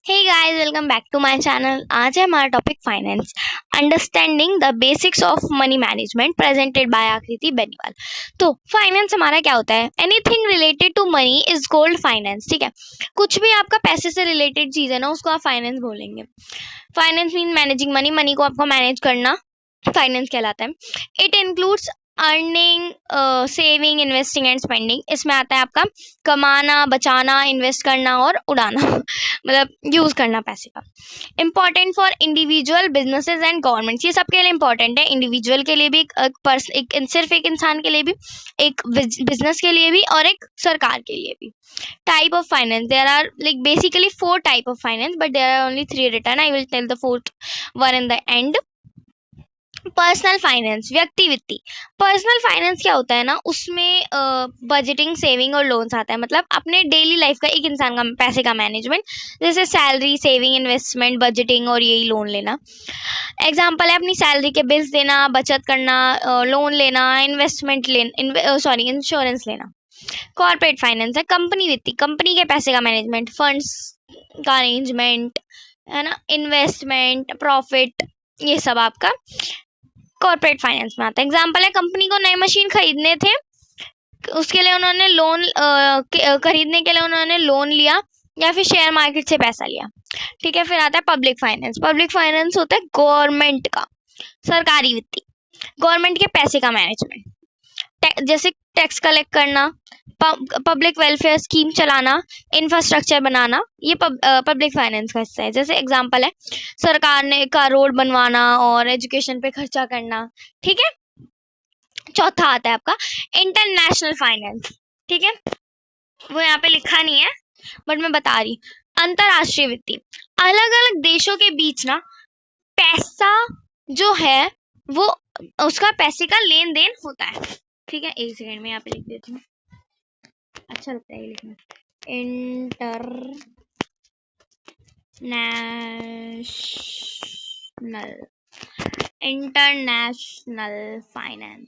Hey guys, welcome back to my channel. आज है हमारा topic finance, understanding the basics of money management, presented by Aakriti Beniwal. तो finance हमारा क्या होता है? Anything related to money is called finance. ठीक है, कुछ भी आपका पैसे से रिलेटेड चीज है ना, उसको आप फाइनेंस बोलेंगे। Finance mean managing money, money को आपको मैनेज करना फाइनेंस कहलाता है। It includes earning, saving, investing and spending. इसमें आता है आपका कमाना, बचाना, इन्वेस्ट करना और उड़ाना मतलब यूज करना पैसे का। Important for individual, businesses and governments. ये सबके लिए इंपॉर्टेंट है, इंडिविजुअल के लिए भी, सिर्फ एक इंसान के लिए भी, एक बिजनेस के लिए भी और एक सरकार के लिए भी। Type of finance, there are like basically 4 type of finance, but there are only 3 return. I will tell the 4th one in the end. Personal finance, व्यक्ति वित्तीय। पर्सनल फाइनेंस क्या होता है ना, उसमें बजटिंग, सेविंग और लोन्स आता है। मतलब अपने डेली लाइफ का, एक इंसान का पैसे का मैनेजमेंट, जैसे सैलरी, सेविंग, इन्वेस्टमेंट, बजटिंग और यही लोन लेना। एग्जाम्पल है अपनी सैलरी के बिल्स देना, बचत करना, लोन लेना, इन्वेस्टमेंट लेना, इंश्योरेंस लेना। कॉर्पोरेट फाइनेंस है कंपनी वित्तीय, कंपनी के पैसे का मैनेजमेंट, फंड्स का अरेंजमेंट है ना, इन्वेस्टमेंट, प्रॉफिट, ये सब आपका कॉर्पोरेट फाइनेंस में आता है। एग्जाम्पल है कंपनी को नए मशीन खरीदने थे, उसके लिए उन्होंने लोन, खरीदने के लिए उन्होंने लोन लिया या फिर शेयर मार्केट से पैसा लिया। ठीक है, फिर आता है पब्लिक फाइनेंस। पब्लिक फाइनेंस होता है गवर्नमेंट का, सरकारी वित्तीय, गवर्नमेंट के पैसे का मैनेजमेंट, जैसे टैक्स कलेक्ट करना, पब्लिक वेलफेयर स्कीम चलाना, इंफ्रास्ट्रक्चर बनाना, ये पब्लिक फाइनेंस का हिस्सा है। जैसे एग्जांपल है सरकार ने का रोड बनवाना और एजुकेशन पे खर्चा करना। ठीक है, चौथा आता है आपका इंटरनेशनल फाइनेंस। ठीक है, वो यहाँ पे लिखा नहीं है बट मैं बता रही। अंतरराष्ट्रीय वित्तीय, अलग अलग देशों के बीच ना पैसा जो है वो, उसका पैसे का लेन देन होता है। ठीक है, एक सेकंड में यहाँ पे लिख देती हूँ, अच्छा लगता है ये लिखना। International finance.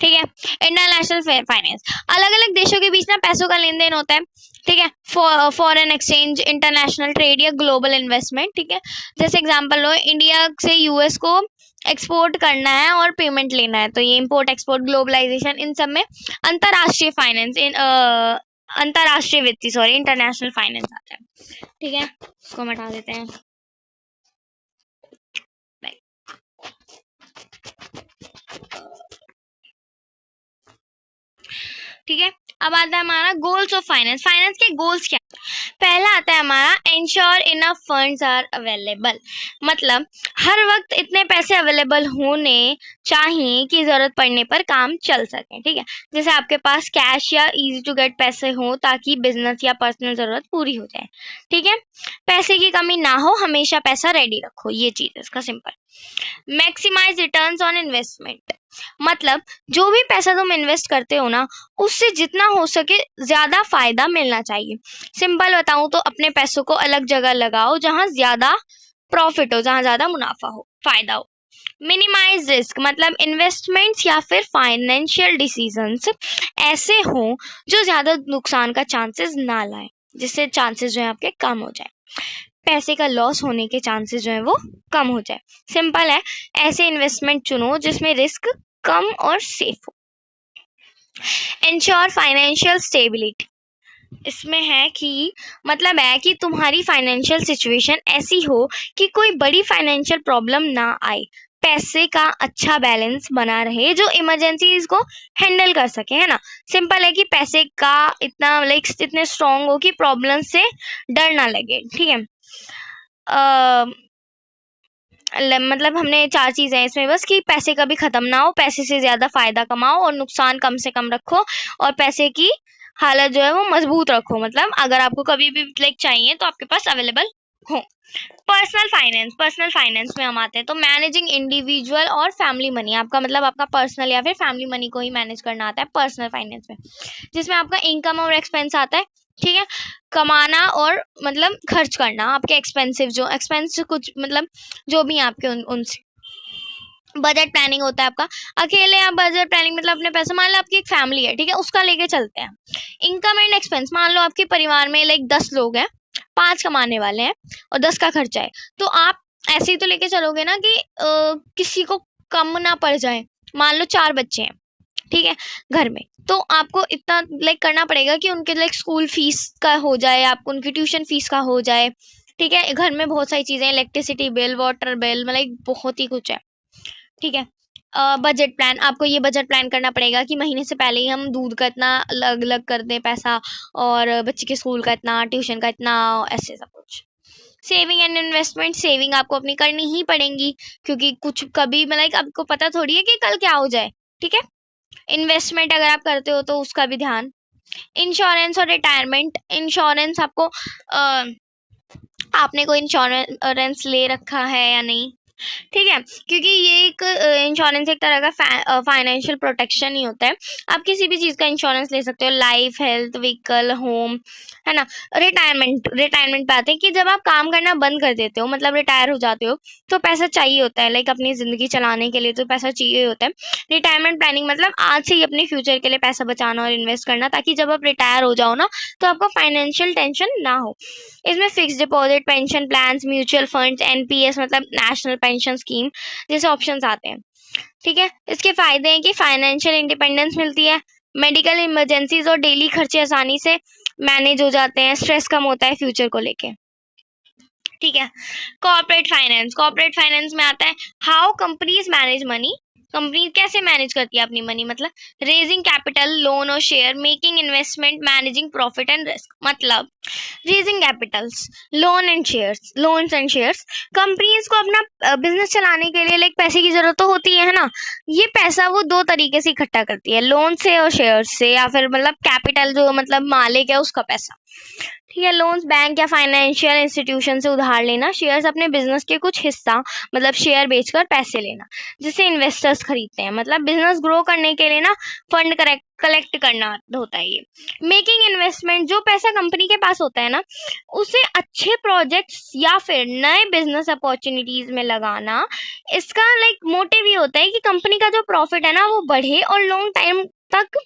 ठीक है, इंटरनेशनल फाइनेंस, अलग अलग देशों के बीच ना पैसों का लेन देन होता है। ठीक है, फॉरेन एक्सचेंज, इंटरनेशनल ट्रेड या ग्लोबल इन्वेस्टमेंट। ठीक है, जैसे एग्जांपल लो, इंडिया से यूएस को एक्सपोर्ट करना है और पेमेंट लेना है, तो ये इंपोर्ट एक्सपोर्ट, ग्लोबलाइजेशन, इन सब में अंतरराष्ट्रीय फाइनेंस, अंतरराष्ट्रीय वित्तीय, सॉरी, इंटरनेशनल फाइनेंस आता है। ठीक है, इसको हम हटा देते हैं। ठीक है, अब आता है हमारा गोल्स ऑफ फाइनेंस। फाइनेंस के गोल्स क्या? पहला आता है हमारा ensure enough funds are available, मतलब हर वक्त इतने पैसे अवेलेबल होने चाहिए कि जरूरत पड़ने पर काम चल सके। ठीक है, जैसे आपके पास कैश या इजी टू गेट पैसे हो ताकि बिजनेस या पर्सनल जरूरत पूरी हो जाए। ठीक है, पैसे की कमी ना हो, हमेशा पैसा रेडी रखो, ये चीज है इसका simple. Maximize returns on investment, मतलब जो भी पैसा तुम इन्वेस्ट करते हो ना, उससे जितना हो सके ज्यादा फायदा मिलना चाहिए। सिंपल बताऊं तो अपने पैसों को अलग जगह लगाओ जहां ज्यादा प्रॉफिट हो, जहां ज्यादा मुनाफा हो, फायदा हो। मिनिमाइज रिस्क, मतलब इन्वेस्टमेंट्स या फिर फाइनेंशियल डिसीजंस ऐसे हो जो ज्यादा नुकसान का चांसेस ना लाए, जिससे चांसेस जो है आपके कम हो जाए, पैसे का लॉस होने के चांसेस जो है वो कम हो जाए। सिंपल है, ऐसे इन्वेस्टमेंट चुनो जिसमें रिस्क कम और सेफ हो। इंश्योर फाइनेंशियल स्टेबिलिटी, इसमें है कि मतलब है कि तुम्हारी फाइनेंशियल सिचुएशन ऐसी हो कि कोई बड़ी फाइनेंशियल प्रॉब्लम ना आए, पैसे का अच्छा बैलेंस बना रहे जो इमरजेंसीज को हैंडल कर सके, है ना। सिंपल है कि पैसे का इतना लाइक इतने स्ट्रॉन्ग हो कि प्रॉब्लम से डर ना लगे। ठीक है, मतलब हमने 4 चीजें इसमें बस, कि पैसे कभी खत्म ना हो, पैसे से ज्यादा फायदा कमाओ और नुकसान कम से कम रखो, और पैसे की हालत जो है वो मजबूत रखो, मतलब अगर आपको कभी भी लाइक चाहिए तो आपके पास अवेलेबल हो। पर्सनल फाइनेंस, पर्सनल फाइनेंस में हम आते हैं तो मैनेजिंग इंडिविजुअल और फैमिली मनी, आपका मतलब आपका पर्सनल या फिर फैमिली मनी को ही मैनेज करना आता है पर्सनल फाइनेंस में, जिसमें आपका इनकम और एक्सपेंस आता है। ठीक है, कमाना और मतलब खर्च करना, आपके एक्सपेंसिव जो एक्सपेंस कुछ मतलब जो भी आपके उनसे बजट प्लानिंग होता है आपका, अकेले आप बजट प्लानिंग मतलब अपने पैसे, मान लो आपकी एक फैमिली है, ठीक है, उसका लेके चलते हैं। इनकम एंड एक्सपेंस, मान लो आपके परिवार में लाइक 10 लोग हैं, 5 कमाने वाले हैं और 10 का खर्चा है, तो आप ऐसे ही तो लेके चलोगे ना कि किसी को कम ना पड़ जाए। मान लो 4 बच्चे हैं, ठीक है, घर में, तो आपको इतना लाइक करना पड़ेगा कि उनके लाइक स्कूल फीस का हो जाए, आपको उनकी ट्यूशन फीस का हो जाए, ठीक है, घर में बहुत सारी चीजें, इलेक्ट्रिसिटी बिल, वाटर बिल, मतलब बहुत ही कुछ है, ठीक है। बजट प्लान, आपको ये बजट प्लान करना पड़ेगा कि महीने से पहले ही हम दूध का इतना अलग अलग कर दें पैसा, और बच्चे के स्कूल का इतना, ट्यूशन का इतना, ऐसे सब कुछ। सेविंग एंड इन्वेस्टमेंट, सेविंग आपको अपनी करनी ही पड़ेंगी, क्योंकि कुछ कभी मतलब आपको पता थोड़ी है कि कल क्या हो जाए, ठीक है। इन्वेस्टमेंट अगर आप करते हो तो उसका भी ध्यान। इंश्योरेंस और रिटायरमेंट, इंश्योरेंस आपको आपने कोई इंश्योरेंस ले रखा है या नहीं, ठीक है, क्योंकि ये एक इंश्योरेंस एक तरह का फाइनेंशियल प्रोटेक्शन ही होता है। आप किसी भी चीज का इंश्योरेंस ले सकते हो, लाइफ, हेल्थ, व्हीकल, होम, है ना। रिटायरमेंट पे आते हैं कि जब आप काम करना बंद कर देते हो, मतलब रिटायर हो जाते हो, तो पैसा चाहिए होता है, लाइक अपनी जिंदगी चलाने के लिए तो पैसा चाहिए होता है। रिटायरमेंट प्लानिंग मतलब आज से ही अपने फ्यूचर के लिए पैसा बचाना और इन्वेस्ट करना, ताकि जब आप रिटायर हो जाओ ना, तो आपको फाइनेंशियल टेंशन ना हो। इसमें fix deposit, pension plans, mutual funds, NPS मतलब नेशनल पेंशन स्कीम जैसे ऑप्शंस आते हैं, ठीक है। इसके फायदे हैं कि फाइनेंशियल इंडिपेंडेंस मिलती है, मेडिकल इमरजेंसीज और डेली खर्चे आसानी से मैनेज हो जाते हैं, स्ट्रेस कम होता है फ्यूचर को लेके, ठीक है। कॉर्पोरेट फाइनेंस में आता है how companies manage money, company कैसे मैनेज करती है अपनी मनी, मतलब रेजिंग कैपिटल, लोन और share, making investment, managing profit and risk. मतलब raising capitals, loans and shares, companies को अपना बिजनेस चलाने के लिए लाइक पैसे की जरूरत तो होती है ना, ये पैसा वो 2 तरीके से इकट्ठा करती है, लोन से और शेयर से, या फिर मतलब कैपिटल जो मतलब मालिक है उसका पैसा, ठीक है। लोन्स बैंक या फाइनेंशियल इंस्टीट्यूशन से उधार लेना, शेयर्स अपने बिजनेस के कुछ हिस्सा मतलब शेयर बेचकर पैसे लेना, जिसे इन्वेस्टर्स खरीदते हैं, मतलब बिजनेस ग्रो करने के लिए ना फंड कलेक्ट करना होता है ये। मेकिंग इन्वेस्टमेंट, जो पैसा कंपनी के पास होता है ना, उसे अच्छे प्रोजेक्ट्स या फिर नए बिजनेस अपॉर्चुनिटीज में लगाना। इसका लाइक मोटिव ये होता है कि कंपनी का जो प्रॉफिट है ना वो बढ़े और लॉन्ग टाइम तक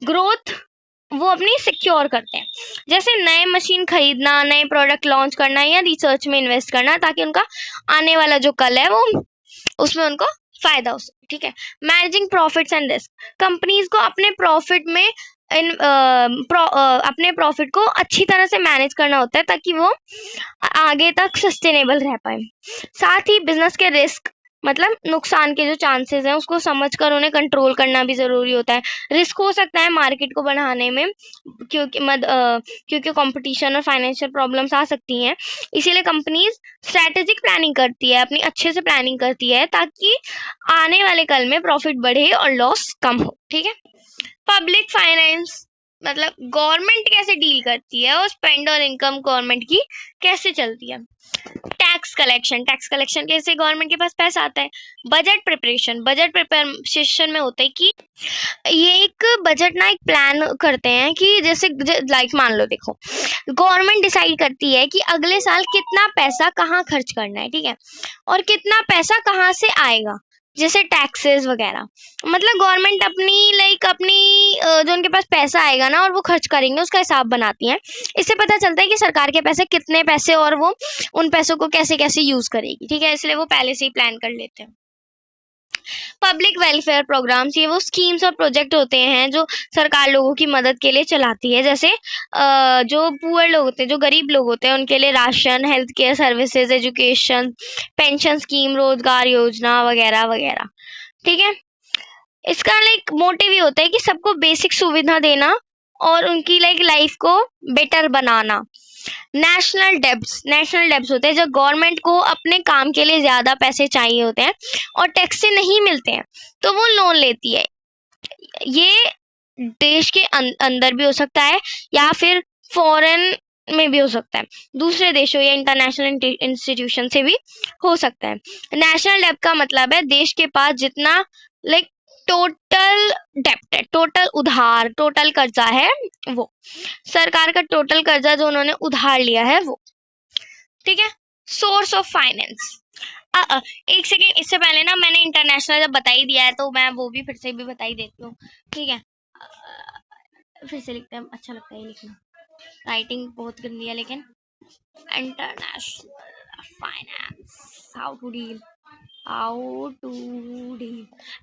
ग्रोथ वो अपनी सिक्योर करते हैं, जैसे नए मशीन खरीदना, नए प्रोडक्ट लॉन्च करना या रिसर्च में इन्वेस्ट करना, ताकि उनका आने वाला जो कल है वो उसमें उनको फायदा हो सके, ठीक है। Managing profits and risk, companies को अपने प्रॉफिट में अपने प्रॉफिट को अच्छी तरह से मैनेज करना होता है, ताकि वो आगे तक सस्टेनेबल रह पाए। साथ ही बिजनेस के रिस्क मतलब नुकसान के जो चांसेस हैं उसको समझकर उन्हें कंट्रोल करना भी जरूरी होता है। रिस्क हो सकता है मार्केट को बढ़ाने में, क्योंकि कंपटीशन और फाइनेंशियल प्रॉब्लम्स आ सकती हैं, इसीलिए कंपनीज स्ट्रेटेजिक प्लानिंग करती है, अपनी अच्छे से प्लानिंग करती है, ताकि आने वाले कल में प्रॉफिट बढ़े और लॉस कम हो, ठीक है। पब्लिक फाइनेंस मतलब गवर्नमेंट कैसे डील करती है और स्पेंड और इनकम गवर्नमेंट की कैसे चलती है। टैक्स कलेक्शन कैसे गवर्नमेंट के पास पैसा आता है। बजट प्रिपरेशन में होता है कि ये एक बजट ना एक प्लान करते हैं कि जैसे लाइक मान लो, देखो गवर्नमेंट डिसाइड करती है कि अगले साल कितना पैसा कहाँ खर्च करना है, ठीक है, और कितना पैसा कहाँ से आएगा, जैसे टैक्सेस वगैरह। मतलब गवर्नमेंट अपनी जो उनके पास पैसा आएगा ना और वो खर्च करेंगे उसका हिसाब बनाती है। इससे पता चलता है कि सरकार के पैसे कितने पैसे और वो उन पैसों को कैसे कैसे यूज करेगी, ठीक है, इसलिए वो पहले से ही प्लान कर लेते हैं। पब्लिक वेलफेयर प्रोग्राम्स, ये वो स्कीम्स और प्रोजेक्ट होते हैं जो सरकार लोगों की मदद के लिए चलाती है, जैसे जो पुअर लोग होते हैं, जो गरीब लोग होते हैं, उनके लिए ration, health care services, education, pension scheme, रोजगार योजना वगैरह वगैरह, ठीक है। इसका लाइक मोटिव ये होता है कि सबको बेसिक सुविधा देना और उनकी लाइफ को बेटर बनाना। नेशनल डेब्ट्स होते हैं जब गवर्नमेंट को अपने काम के लिए ज्यादा पैसे चाहिए होते हैं और टैक्स से नहीं मिलते हैं तो वो लोन लेती है। ये देश के अंदर भी हो सकता है या फिर फॉरेन में भी हो सकता है, दूसरे देशों या इंटरनेशनल इंस्टीट्यूशन से भी हो सकता है। नेशनल डेब्ट का मतलब है देश के पास जितना टोटल डेप्ट है, टोटल कर्जा है, वो सरकार का टोटल कर्जा जो उन्होंने उधार लिया है वो, ठीक है। सोर्स ऑफ फाइनेंस, एक सेकेंड, इससे पहले ना मैंने इंटरनेशनल जब बता ही दिया है तो मैं वो भी फिर से भी बता ही देती हूँ, ठीक है। फिर से लिखते हैं, अच्छा लगता है लिखना, राइटिंग बहुत गंदी है लेकिन। International finance, how to deal.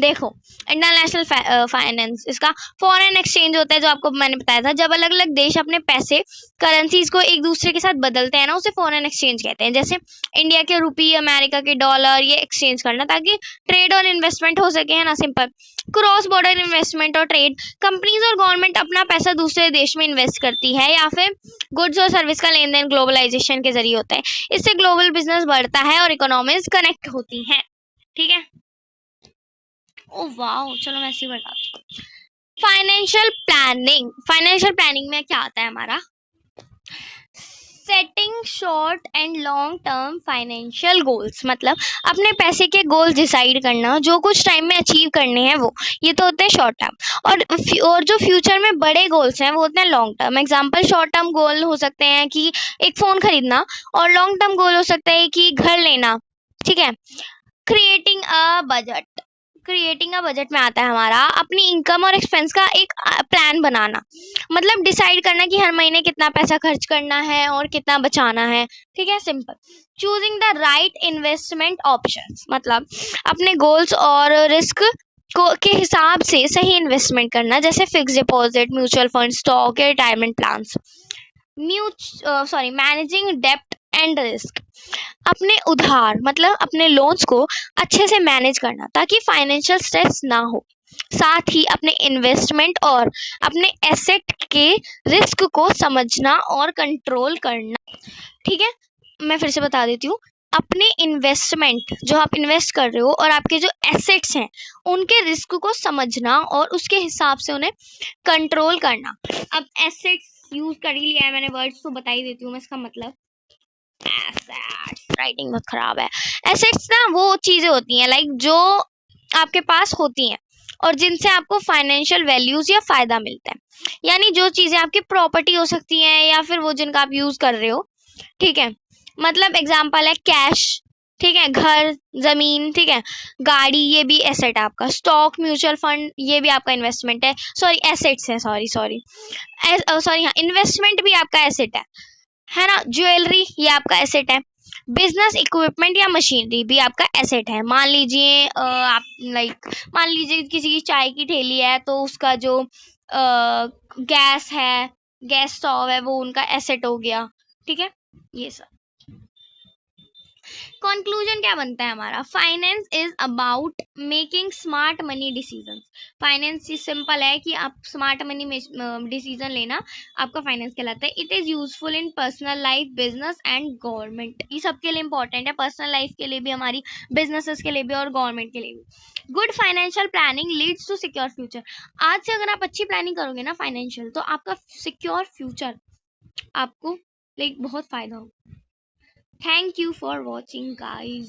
देखो, इंटरनेशनल फाइनेंस इसका फॉरेन एक्सचेंज होता है, जो आपको मैंने बताया था। जब अलग अलग देश अपने पैसे, करेंसीज को एक दूसरे के साथ बदलते हैं ना, उसे फॉरेन एक्सचेंज कहते हैं। जैसे इंडिया के रुपी, अमेरिका के डॉलर, ये एक्सचेंज करना ताकि ट्रेड और इन्वेस्टमेंट हो सके, है ना, सिंपल। क्रॉस बॉर्डर इन्वेस्टमेंट और ट्रेड, कंपनीज और गवर्नमेंट अपना पैसा दूसरे देश में इन्वेस्ट करती है, या फिर गुड्स और सर्विस का लेन देन ग्लोबलाइजेशन के जरिए होता है। इससे ग्लोबल बिजनेस बढ़ता है और इकोनॉमीज कनेक्ट होती हैं, ठीक है। ओ वाओ, चलो मैं ऐसे ही बताती हूँ। फाइनेंशियल प्लानिंग में क्या आता है हमारा, setting short and long term financial goals, मतलब अपने पैसे के गोल डिसाइड करना, जो कुछ टाइम में अचीव करने हैं वो, ये तो होते हैं शॉर्ट टर्म। और जो फ्यूचर में बड़े गोल्स हैं वो होते हैं long term. Example, short term goal हो सकते हैं कि एक फोन खरीदना, और लॉन्ग टर्म गोल हो सकता है कि घर लेना, ठीक है। क्रिएटिंग अ बजट में आता है हमारा अपनी इनकम और एक्सपेंस का एक प्लान बनाना, मतलब डिसाइड करना कि हर महीने कितना पैसा खर्च करना है और कितना बचाना है, ठीक है, simple. Choosing the right investment options, मतलब अपने गोल्स और रिस्क के हिसाब से सही इन्वेस्टमेंट करना, जैसे fix deposit, mutual fund, stock या रिटायरमेंट प्लान्स। मैनेजिंग डेप्ट एंड रिस्क, अपने उधार मतलब अपने लोन्स को अच्छे से मैनेज करना ताकि फाइनेंशियल स्ट्रेस ना हो। साथ ही अपने इन्वेस्टमेंट और अपने एसेट के रिस्क को समझना और कंट्रोल करना, ठीक है। मैं फिर से बता देती हूँ, अपने इन्वेस्टमेंट जो आप इन्वेस्ट कर रहे हो और आपके जो एसेट्स हैं उनके रिस्क को समझना और उसके हिसाब से उन्हें कंट्रोल करना। अब एसेट्स यूज कर ही लिया है मैंने, वर्ड्स तो बता ही देती हूँ मैं इसका मतलब। एसेट्स, राइटिंग बहुत खराब है। एसेट्स ना वो चीजें होती हैं लाइक जो आपके पास होती हैं और जिनसे आपको फाइनेंशियल वैल्यूज या फायदा मिलता है, यानी जो चीजें आपकी प्रॉपर्टी हो सकती हैं या फिर वो जिनका आप यूज कर रहे हो, ठीक है। मतलब एग्जांपल है कैश, ठीक है, घर, जमीन, ठीक है, गाड़ी, ये भी एसेट है आपका। स्टॉक, म्यूचुअल फंड, ये भी आपका इन्वेस्टमेंट है, सॉरी एसेट्स है, सॉरी हाँ, इन्वेस्टमेंट भी आपका एसेट है ना। ज्वेलरी, ये आपका एसेट है। बिजनेस इक्विपमेंट या मशीनरी भी आपका एसेट है। मान लीजिए आप मान लीजिए किसी की चाय की ठेली है तो उसका जो गैस है, गैस स्टोव है, वो उनका एसेट हो गया, ठीक है। ये सब कंक्लूजन क्या बनता है हमारा, finance is about making smart money decision. Finance simple है कि आप स्मार्ट मनी में डिसीजन लेना आपका फाइनेंस कहलाता है। It is useful in personal life, business and government, ये सबके लिए इंपॉर्टेंट है, पर्सनल लाइफ के लिए भी, हमारी बिजनेसेस के लिए भी और गवर्नमेंट के लिए भी। Good financial planning leads to secure future. आज से अगर आप अच्छी प्लानिंग करोगे ना फाइनेंशियल, तो आपका सिक्योर फ्यूचर आपको बहुत फायदा होगा। Thank you for watching, guys.